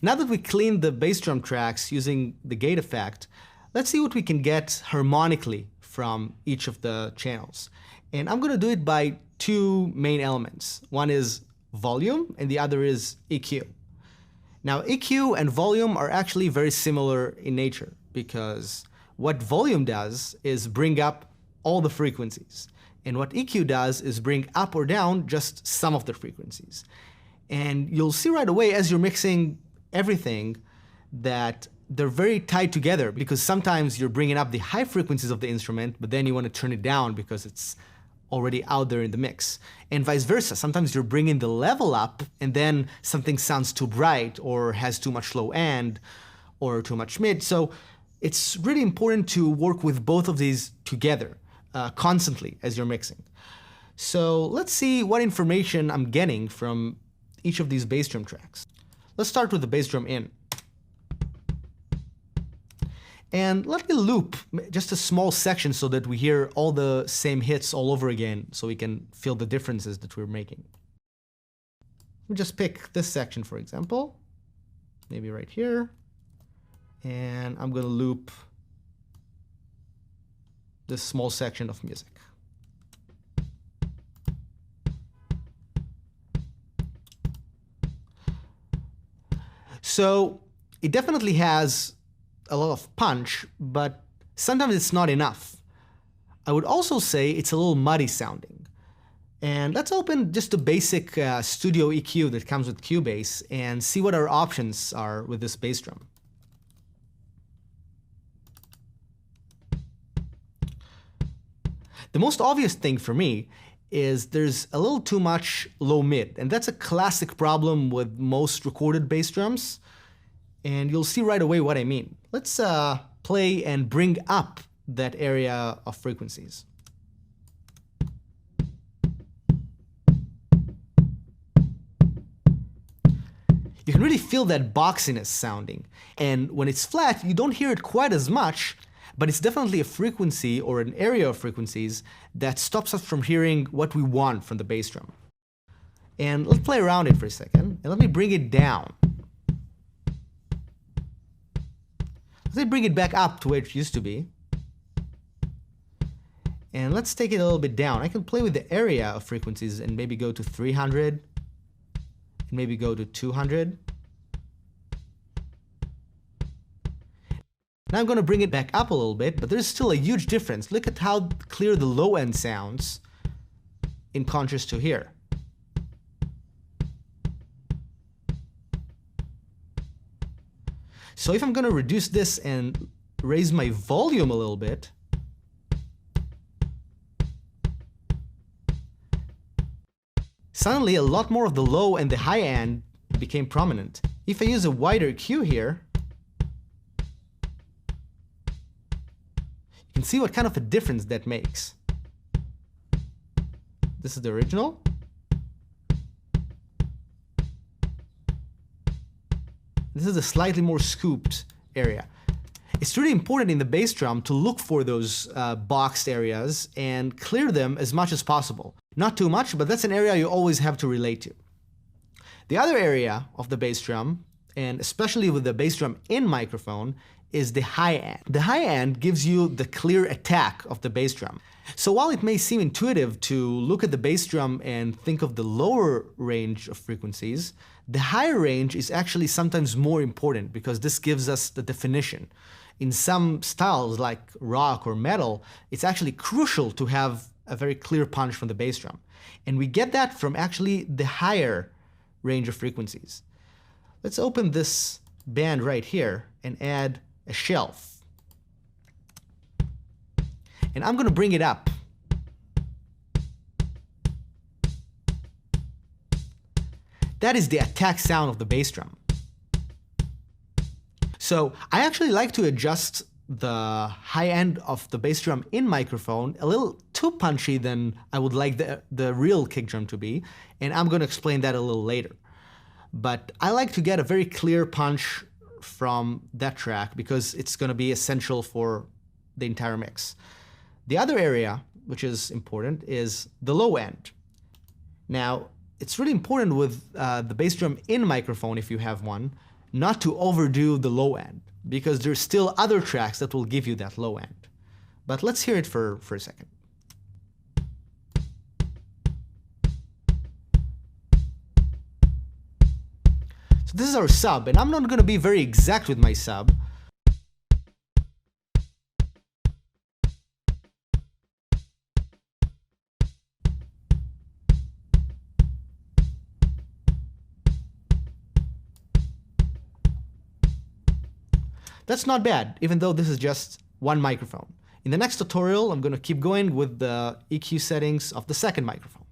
Now that we cleaned the bass drum tracks using the gate effect, let's see what we can get harmonically from each of the channels. And I'm going to do it by two main elements. One is volume and the other is EQ. Now EQ and volume are actually very similar in nature because what volume does is bring up all the frequencies. And what EQ does is bring up or down just some of the frequencies. And you'll see right away as you're mixing everything that they're very tied together, because sometimes you're bringing up the high frequencies of the instrument, but then you want to turn it down because it's already out there in the mix. And vice versa. Sometimes you're bringing the level up and then something sounds too bright or has too much low end or too much mid. So it's really important to work with both of these together constantly as you're mixing. So let's see what information I'm getting from each of these bass drum tracks. Let's start with the bass drum in. And let me loop just a small section so that we hear all the same hits all over again, so we can feel the differences that we're making. We'll just pick this section, for example, maybe right here. And I'm going to loop this small section of music. So it definitely has a lot of punch, but sometimes it's not enough. I would also say it's a little muddy sounding. And let's open just the basic studio EQ that comes with Cubase and see what our options are with this bass drum. The most obvious thing for me is there's a little too much low mid, and that's a classic problem with most recorded bass drums. And you'll see right away what I mean. Let's play and bring up that area of frequencies. You can really feel that boxiness sounding. And when it's flat, you don't hear it quite as much, but it's definitely a frequency or an area of frequencies that stops us from hearing what we want from the bass drum. And let's play around it for a second, and let me bring it down. Let's bring it back up to where it used to be. And let's take it a little bit down. I can play with the area of frequencies and maybe go to 300, and maybe go to 200. Now I'm going to bring it back up a little bit, but there's still a huge difference. Look at how clear the low end sounds in contrast to here. So if I'm going to reduce this and raise my volume a little bit, suddenly a lot more of the low and the high end became prominent. If I use a wider Q here, you can see what kind of a difference that makes. This is the original. This is a slightly more scooped area. It's really important in the bass drum to look for those boxed areas and clear them as much as possible. Not too much, but that's an area you always have to relate to. The other area of the bass drum, and especially with the bass drum in microphone, is the high end. The high end gives you the clear attack of the bass drum. So while it may seem intuitive to look at the bass drum and think of the lower range of frequencies, the higher range is actually sometimes more important because this gives us the definition. In some styles like rock or metal, it's actually crucial to have a very clear punch from the bass drum. And we get that from actually the higher range of frequencies. Let's open this band right here and add a shelf. And I'm going to bring it up. That is the attack sound of the bass drum. So I actually like to adjust the high end of the bass drum in microphone a little too punchy than I would like the real kick drum to be, and I'm going to explain that a little later. But I like to get a very clear punch from that track because it's going to be essential for the entire mix. The other area, which is important, is the low end. Now, it's really important with the bass drum in microphone, if you have one, not to overdo the low end, because there's still other tracks that will give you that low end. But let's hear it for a second. So this is our sub, and I'm not going to be very exact with my sub. That's not bad, even though this is just one microphone. In the next tutorial, I'm going to keep going with the EQ settings of the second microphone.